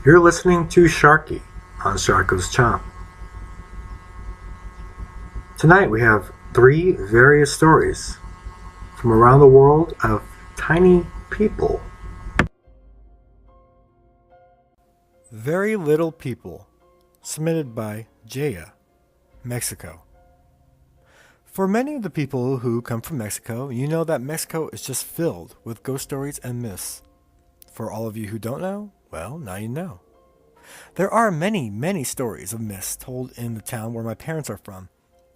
You're listening to Sharky on Sharkgoeschomp. Tonight we have three various stories from around the world of tiny people. Very Little People, submitted by Jeya, Mexico. For many of the people who come from Mexico, you know that Mexico is just filled with ghost stories and myths. For all of you who don't know, well, now you know. There are many, many stories of myths told in the town where my parents are from.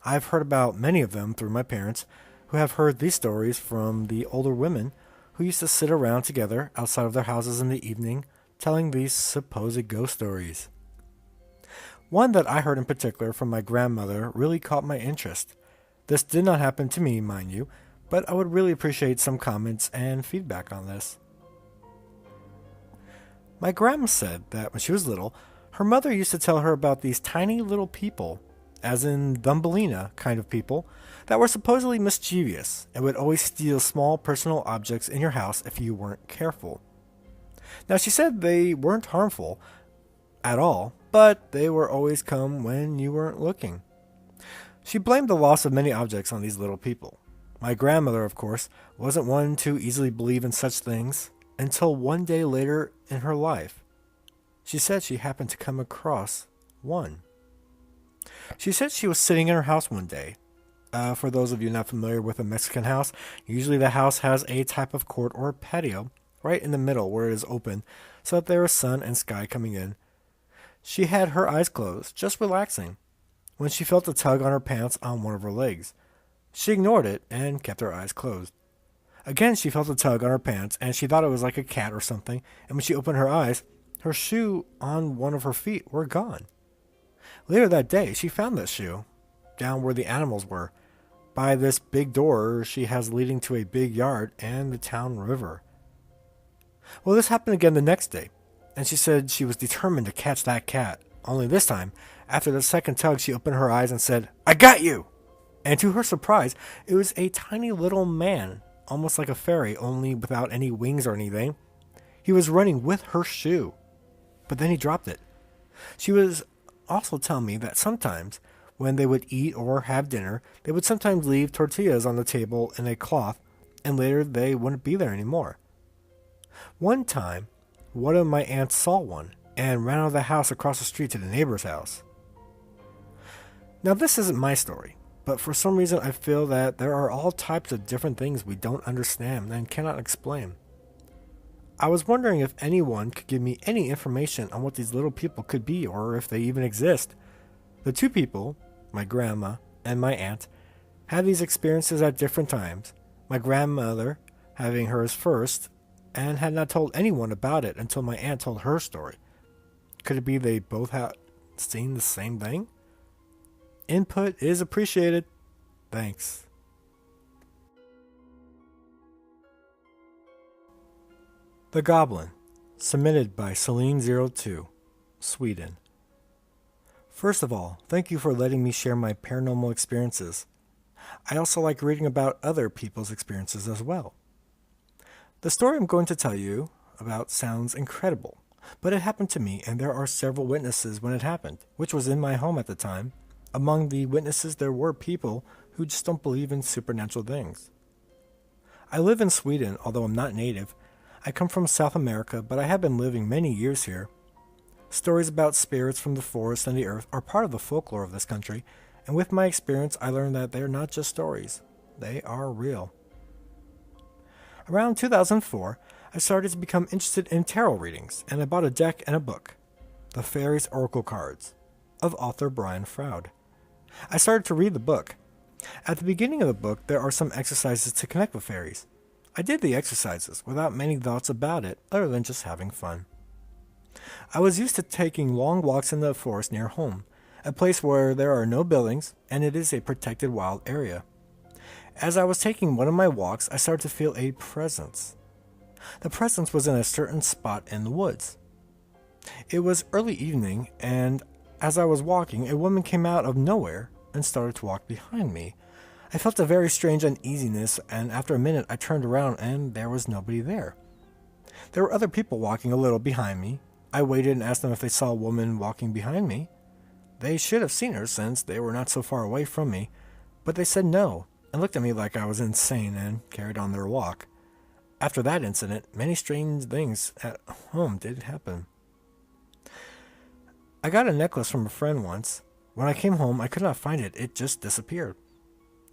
I've heard about many of them through my parents, who have heard these stories from the older women who used to sit around together outside of their houses in the evening telling these supposed ghost stories. One that I heard in particular from my grandmother really caught my interest. This did not happen to me, mind you, but I would really appreciate some comments and feedback on this. My grandma said that when she was little, her mother used to tell her about these tiny little people, as in Thumbelina kind of people, that were supposedly mischievous and would always steal small personal objects in your house if you weren't careful. Now she said they weren't harmful at all, but they were always come when you weren't looking. She blamed the loss of many objects on these little people. My grandmother, of course, wasn't one to easily believe in such things until one day later in her life. She said she happened to come across one. She said she was sitting in her house one day. For those of you not familiar with a Mexican house, usually the house has a type of court or patio right in the middle where it is open so that there is sun and sky coming in. She had her eyes closed, just relaxing, when she felt a tug on her pants on one of her legs. She ignored it and kept her eyes closed. Again, she felt a tug on her pants, and she thought it was like a cat or something, and when she opened her eyes, her shoe on one of her feet were gone. Later that day, she found that shoe, down where the animals were, by this big door she has leading to a big yard and the town river. Well, this happened again the next day, and she said she was determined to catch that cat. Only this time, after the second tug, she opened her eyes and said, "I got you!" And to her surprise, it was a tiny little man, almost like a fairy, only without any wings or anything. He was running with her shoe, but then he dropped it. She was also telling me that sometimes, when they would eat or have dinner, they would sometimes leave tortillas on the table in a cloth, and later they wouldn't be there anymore. One time, one of my aunts saw one and ran out of the house across the street to the neighbor's house. Now, this isn't my story, but for some reason I feel that there are all types of different things we don't understand and cannot explain. I was wondering if anyone could give me any information on what these little people could be or if they even exist. The two people, my grandma and my aunt, had these experiences at different times, my grandmother having hers first and had not told anyone about it until my aunt told her story. Could it be they both had seen the same thing? Input is appreciated. Thanks. The Goblin, submitted by Celine02, Sweden. First of all, thank you for letting me share my paranormal experiences. I also like reading about other people's experiences as well. The story I'm going to tell you about sounds incredible, but it happened to me and there are several witnesses when it happened, which was in my home at the time. Among the witnesses there were people who just don't believe in supernatural things. I live in Sweden, although I'm not native. I come from South America, but I have been living many years here. Stories about spirits from the forest and the earth are part of the folklore of this country, and with my experience I learned that they're not just stories, they are real. Around 2004, I started to become interested in tarot readings, and I bought a deck and a book, The Fairies Oracle Cards, of author Brian Froud. I started to read the book. At the beginning of the book, there are some exercises to connect with fairies. I did the exercises without many thoughts about it, other than just having fun. I was used to taking long walks in the forest near home, a place where there are no buildings, and it is a protected wild area. As I was taking one of my walks, I started to feel a presence. The presence was in a certain spot in the woods. It was early evening, and as I was walking, a woman came out of nowhere and started to walk behind me. I felt a very strange uneasiness, and after a minute I turned around and there was nobody there. There were other people walking a little behind me, I waited and asked them if they saw a woman walking behind me. They should have seen her since they were not so far away from me, but they said no and looked at me like I was insane and carried on their walk. After that incident, many strange things at home did happen. I got a necklace from a friend once. When I came home, I could not find it. It just disappeared.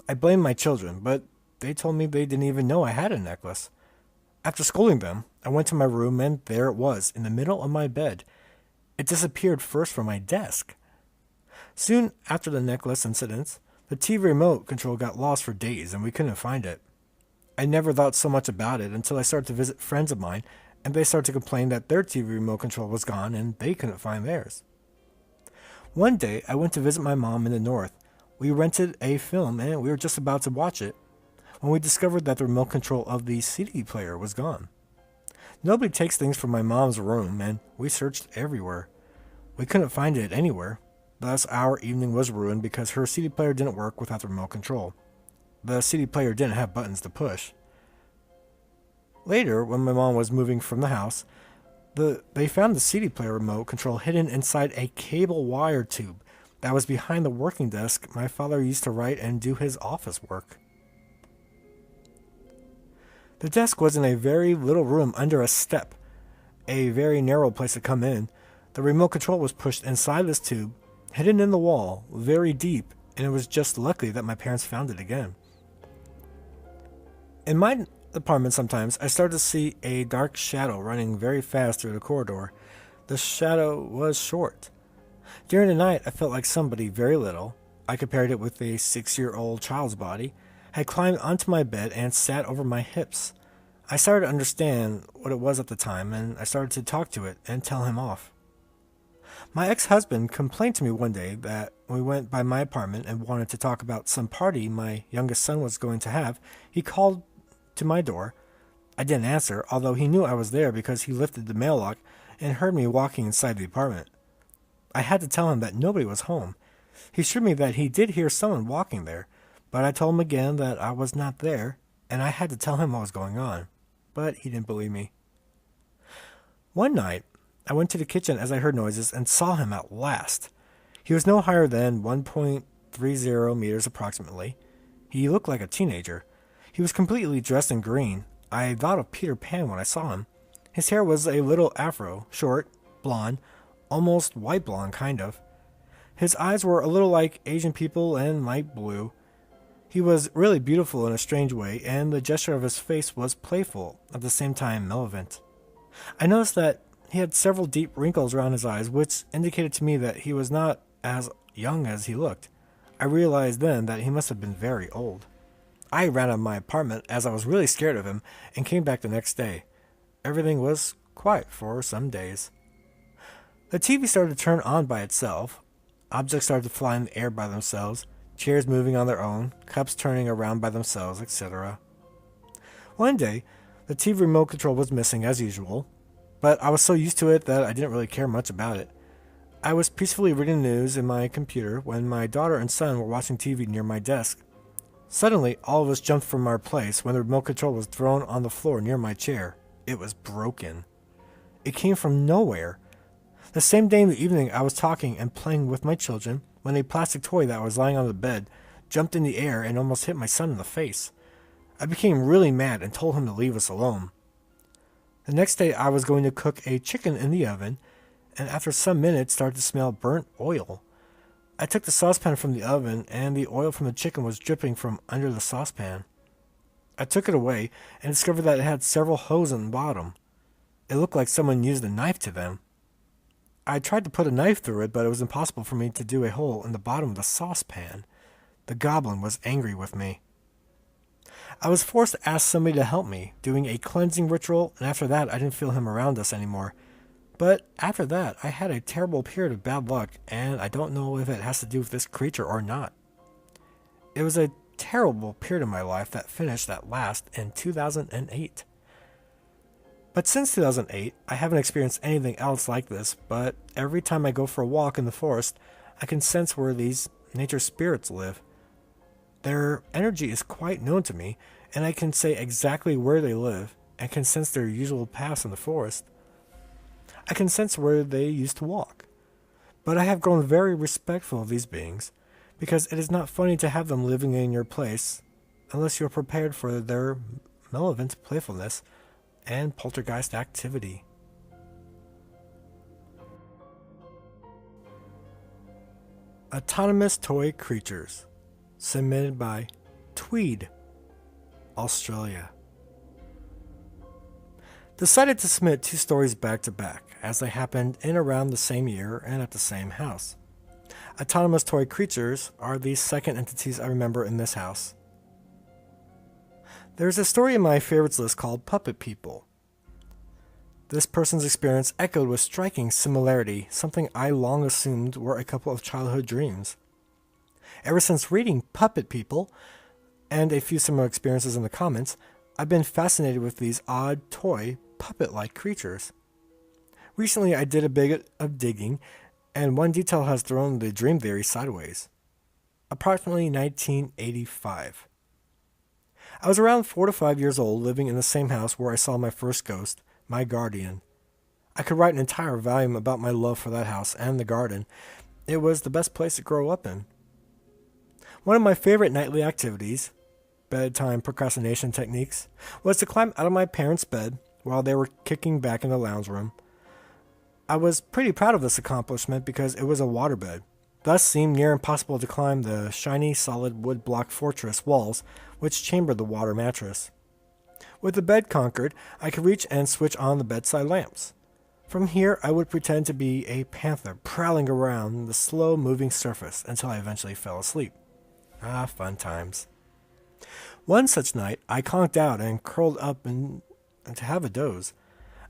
I blamed my children, but they told me they didn't even know I had a necklace. After scolding them, I went to my room and there it was, in the middle of my bed. It disappeared first from my desk. Soon after the necklace incident, the TV remote control got lost for days and we couldn't find it. I never thought so much about it until I started to visit friends of mine and they started to complain that their TV remote control was gone and they couldn't find theirs. One day, I went to visit my mom in the north. We rented a film and we were just about to watch it when we discovered that the remote control of the CD player was gone. Nobody takes things from my mom's room and we searched everywhere. We couldn't find it anywhere. Thus, our evening was ruined because her CD player didn't work without the remote control. The CD player didn't have buttons to push. Later, when my mom was moving from the house, they found the CD player remote control hidden inside a cable wire tube that was behind the working desk my father used to write and do his office work. The desk was in a very little room under a step, a very narrow place to come in. The remote control was pushed inside this tube, hidden in the wall, very deep, and it was just lucky that my parents found it again. In my apartment sometimes, I started to see a dark shadow running very fast through the corridor. The shadow was short. During the night, I felt like somebody very little, I compared it with a 6-year-old child's body, had climbed onto my bed and sat over my hips. I started to understand what it was at the time, and I started to talk to it and tell him off. My ex-husband complained to me one day that when we went by my apartment and wanted to talk about some party my youngest son was going to have, he called to my door. I didn't answer, although he knew I was there because he lifted the mail lock and heard me walking inside the apartment. I had to tell him that nobody was home. He assured me that he did hear someone walking there, but I told him again that I was not there, and I had to tell him what was going on. But he didn't believe me. One night, I went to the kitchen as I heard noises and saw him at last. He was no higher than 1.30 meters approximately. He looked like a teenager. He was completely dressed in green. I thought of Peter Pan when I saw him. His hair was a little afro, short, blonde, almost white blonde kind of. His eyes were a little like Asian people and light blue. He was really beautiful in a strange way, and the gesture of his face was playful, at the same time malevolent. I noticed that he had several deep wrinkles around his eyes, which indicated to me that he was not as young as he looked. I realized then that he must have been very old. I ran out of my apartment as I was really scared of him and came back the next day. Everything was quiet for some days. The TV started to turn on by itself. Objects started to fly in the air by themselves, chairs moving on their own, cups turning around by themselves, etc. One day, the TV remote control was missing as usual, but I was so used to it that I didn't really care much about it. I was peacefully reading the news in my computer when my daughter and son were watching TV near my desk. Suddenly, all of us jumped from our place when the remote control was thrown on the floor near my chair. It was broken. It came from nowhere. The same day in the evening, I was talking and playing with my children when a plastic toy that was lying on the bed jumped in the air and almost hit my son in the face. I became really mad and told him to leave us alone. The next day, I was going to cook a chicken in the oven, and after some minutes started to smell burnt oil. I took the saucepan from the oven, and the oil from the chicken was dripping from under the saucepan. I took it away and discovered that it had several holes in the bottom. It looked like someone used a knife to them. I tried to put a knife through it, but it was impossible for me to do a hole in the bottom of the saucepan. The goblin was angry with me. I was forced to ask somebody to help me, doing a cleansing ritual, and after that I didn't feel him around us anymore. But after that, I had a terrible period of bad luck, and I don't know if it has to do with this creature or not. It was a terrible period of my life that finished at last in 2008. But since 2008, I haven't experienced anything else like this, but every time I go for a walk in the forest, I can sense where these nature spirits live. Their energy is quite known to me, and I can say exactly where they live, and can sense their usual paths in the forest. I can sense where they used to walk. But I have grown very respectful of these beings, because it is not funny to have them living in your place unless you are prepared for their malevolent playfulness and poltergeist activity. Autonomous Toy Creatures, submitted by Tweed, Australia. Decided to submit 2 stories back to back, as they happened in around the same year and at the same house. Autonomous Toy Creatures are the second entities I remember in this house. There's a story in my favorites list called Puppet People. This person's experience echoed with striking similarity, something I long assumed were a couple of childhood dreams. Ever since reading Puppet People, and a few similar experiences in the comments, I've been fascinated with these odd toy, puppet-like creatures. Recently I did a bit of digging, and one detail has thrown the dream theory sideways. Approximately 1985. I was around 4 to 5 years old, living in the same house where I saw my first ghost, my guardian. I could write an entire volume about my love for that house and the garden. It was the best place to grow up in. One of my favorite nightly activities, bedtime procrastination techniques, was to climb out of my parents' bed while they were kicking back in the lounge room. I was pretty proud of this accomplishment because it was a waterbed, thus seemed near impossible to climb the shiny solid wood block fortress walls which chambered the water mattress. With the bed conquered, I could reach and switch on the bedside lamps. From here, I would pretend to be a panther prowling around the slow-moving surface until I eventually fell asleep. Ah, fun times. One such night, I conked out and curled up and to have a doze.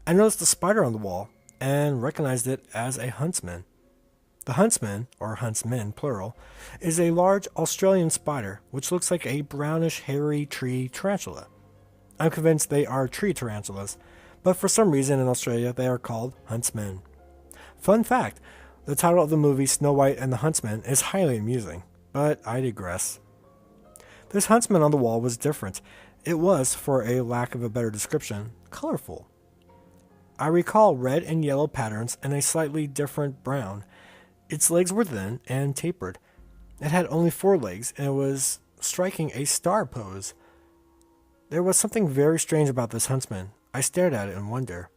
I noticed a spider on the wall and recognized it as a huntsman. The huntsman, or huntsman plural, is a large Australian spider which looks like a brownish hairy tree tarantula. I'm convinced they are tree tarantulas, but for some reason in Australia they are called huntsmen. Fun fact, the title of the movie Snow White and the Huntsman is highly amusing, but I digress. This huntsman on the wall was different. It was, for a lack of a better description, colorful. I recall red and yellow patterns and a slightly different brown. Its legs were thin and tapered. It had only 4 legs, and it was striking a star pose. There was something very strange about this huntsman. I stared at it in wonder.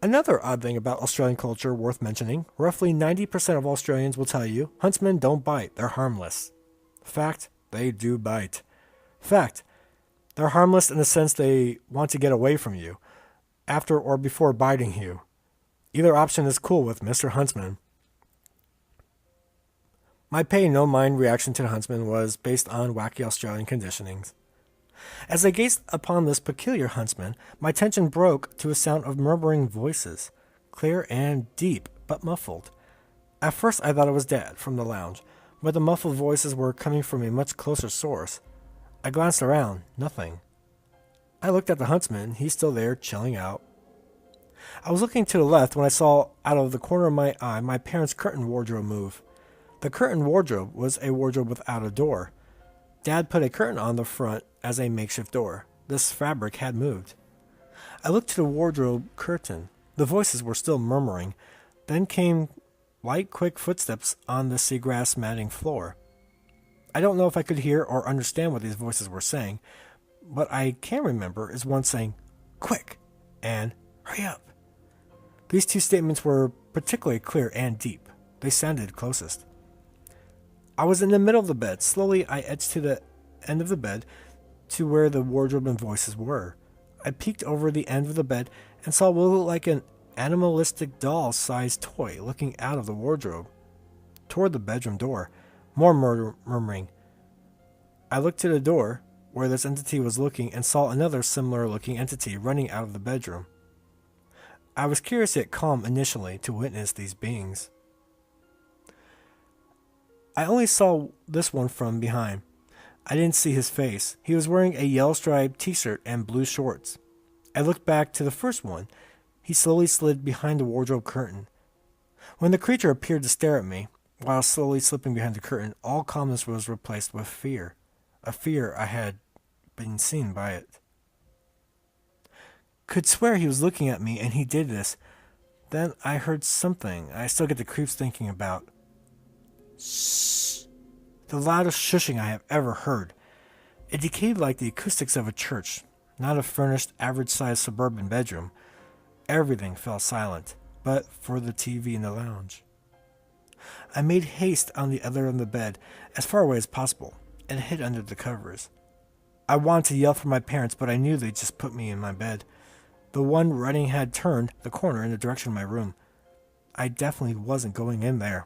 Another odd thing about Australian culture worth mentioning, roughly 90% of Australians will tell you huntsmen don't bite, they're harmless. Fact, they do bite. Fact, they're harmless in the sense they want to get away from you, after or before biting you. Either option is cool with Mr. Huntsman. My pay no mind reaction to the huntsman was based on wacky Australian conditionings. As I gazed upon this peculiar huntsman, my attention broke to a sound of murmuring voices, clear and deep, but muffled. At first I thought it was Dad from the lounge, but the muffled voices were coming from a much closer source. I glanced around, nothing. I looked at the huntsman, he's still there, chilling out. I was looking to the left when I saw, out of the corner of my eye, my parents' curtain wardrobe move. The curtain wardrobe was a wardrobe without a door. Dad put a curtain on the front as a makeshift door. This fabric had moved. I looked to the wardrobe curtain. The voices were still murmuring. Then came light, quick footsteps on the seagrass matting floor. I don't know if I could hear or understand what these voices were saying. What I can remember is one saying, "Quick," and "Hurry up." These 2 statements were particularly clear and deep. They sounded closest. I was in the middle of the bed. Slowly, I edged to the end of the bed to where the wardrobe and voices were. I peeked over the end of the bed and saw what looked like an animalistic doll-sized toy looking out of the wardrobe toward the bedroom door. More murmuring. I looked to the door where this entity was looking and saw another similar-looking entity running out of the bedroom. I was curious yet calm initially to witness these beings. I only saw this one from behind. I didn't see his face. He was wearing a yellow-striped t-shirt and blue shorts. I looked back to the first one. He slowly slid behind the wardrobe curtain. When the creature appeared to stare at me, while slowly slipping behind the curtain, all calmness was replaced with fear. A fear I had been seen by it. Could swear he was looking at me, and he did this. Then I heard something I still get the creeps thinking about. Shh. The loudest shushing I have ever heard. It decayed like the acoustics of a church, not a furnished, average-sized suburban bedroom. Everything fell silent, but for the TV in the lounge. I made haste on the other end of the bed, as far away as possible, and hid under the covers. I wanted to yell for my parents, but I knew they'd just put me in my bed. The one running had turned the corner in the direction of my room. I definitely wasn't going in there.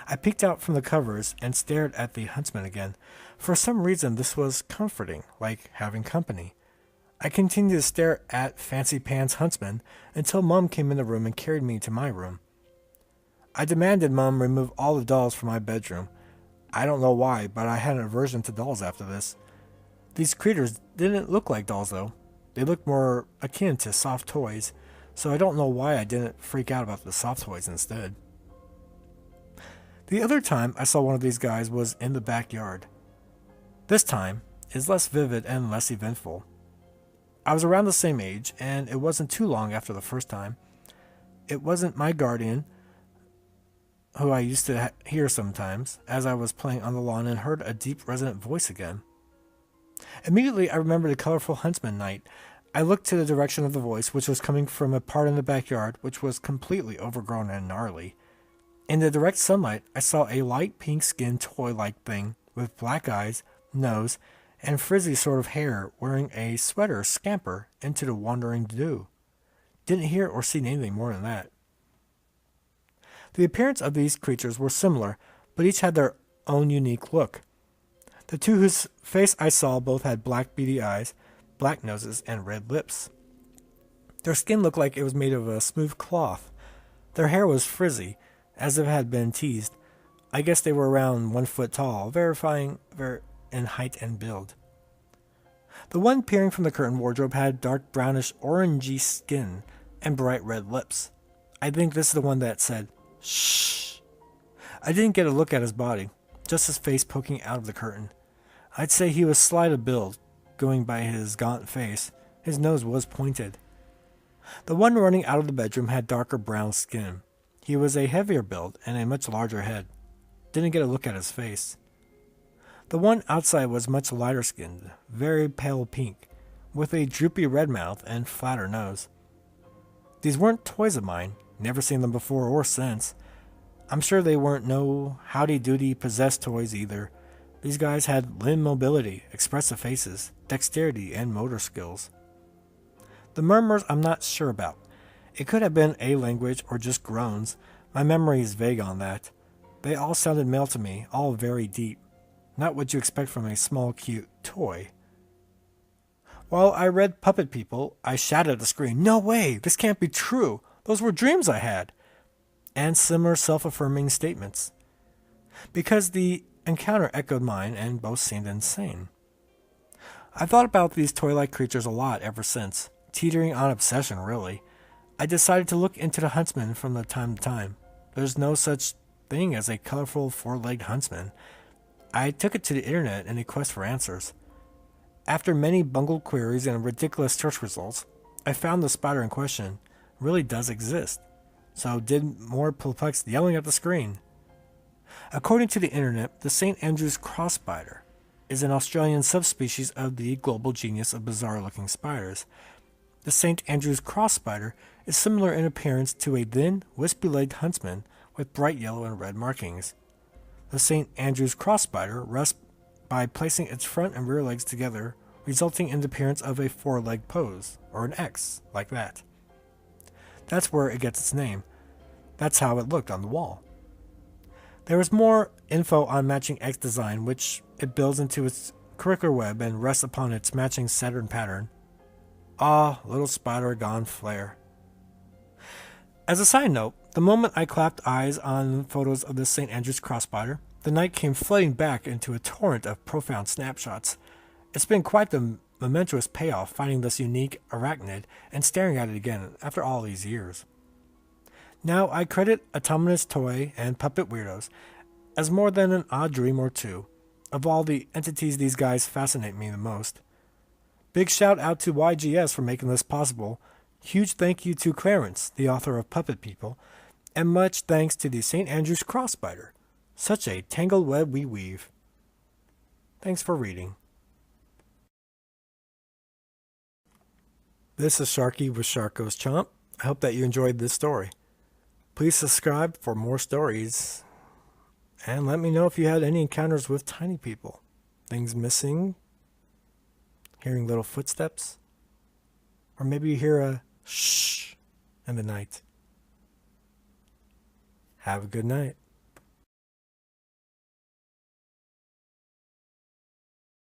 I peeked out from the covers and stared at the huntsman again. For some reason, this was comforting, like having company. I continued to stare at Fancy Pants Huntsman until Mum came in the room and carried me to my room. I demanded Mum remove all the dolls from my bedroom. I don't know why, but I had an aversion to dolls after this. These creatures didn't look like dolls, though. They looked more akin to soft toys, so I don't know why I didn't freak out about the soft toys instead. The other time I saw one of these guys was in the backyard. This time is less vivid and less eventful. I was around the same age, and it wasn't too long after the first time. It wasn't my guardian, who I used to hear sometimes, as I was playing on the lawn and heard a deep, resonant voice again. Immediately, I remembered a colorful huntsman night. I looked to the direction of the voice, which was coming from a part in the backyard which was completely overgrown and gnarly. In the direct sunlight, I saw a light pink-skinned toy-like thing with black eyes, nose, and frizzy sort of hair wearing a sweater scamper into the wandering dew. Didn't hear or see anything more than that. The appearance of these creatures were similar, but each had their own unique look. The two whose face I saw both had black beady eyes, black noses, and red lips. Their skin looked like it was made of a smooth cloth. Their hair was frizzy, as if it had been teased. I guess they were around 1 foot tall, varying in height and build. The one peering from the curtain wardrobe had dark brownish orangey skin and bright red lips. I think this is the one that said, "Shh." I didn't get a look at his body, just his face poking out of the curtain. I'd say he was slight of build, going by his gaunt face. His nose was pointed. The one running out of the bedroom had darker brown skin. He was a heavier build and a much larger head. Didn't get a look at his face. The one outside was much lighter skinned, very pale pink, with a droopy red mouth and flatter nose. These weren't toys of mine, never seen them before or since. I'm sure they weren't no howdy-doody possessed toys either. These guys had limb mobility, expressive faces, dexterity, and motor skills. The murmurs I'm not sure about. It could have been a language or just groans. My memory is vague on that. They all sounded male to me, all very deep. Not what you expect from a small, cute toy. While I read Puppet People, I shouted at the screen, "No way! This can't be true! Those were dreams I had!" And similar self-affirming statements. Because the encounter echoed mine and both seemed insane. I've thought about these toy-like creatures a lot ever since, teetering on obsession really. I decided to look into the huntsman from the time to time. There's no such thing as a colorful four-legged huntsman. I took it to the internet in a quest for answers. After many bungled queries and ridiculous search results, I found the spider in question really does exist, so did more perplexed yelling at the screen. According to the internet, the St. Andrew's cross spider is an Australian subspecies of the global genus of bizarre-looking spiders. The St. Andrew's cross spider is similar in appearance to a thin, wispy-legged huntsman with bright yellow and red markings. The St. Andrew's cross spider rests by placing its front and rear legs together, resulting in the appearance of a four-leg pose, or an X, like that. That's where it gets its name. That's how it looked on the wall. There is more info on matching X design, which it builds into its curricular web and rests upon its matching Saturn pattern. Ah, little spider gone flare. As a side note, the moment I clapped eyes on photos of the St. Andrew's cross spider, the night came flooding back into a torrent of profound snapshots. It's been quite the momentous payoff finding this unique arachnid and staring at it again after all these years. Now I credit Autonomous Toy and Puppet Weirdos as more than an odd dream or two. Of all the entities, these guys fascinate me the most. Big shout out to YGS for making this possible. Huge thank you to Clarence, the author of Puppet People, and much thanks to the St. Andrew's Crossbiter. Such a tangled web we weave. Thanks for reading. This is Sharky with sharkgoeschomp. I hope that you enjoyed this story. Please subscribe for more stories. And let me know if you had any encounters with tiny people. Things missing. Hearing little footsteps. Or maybe you hear a shh in the night. Have a good night.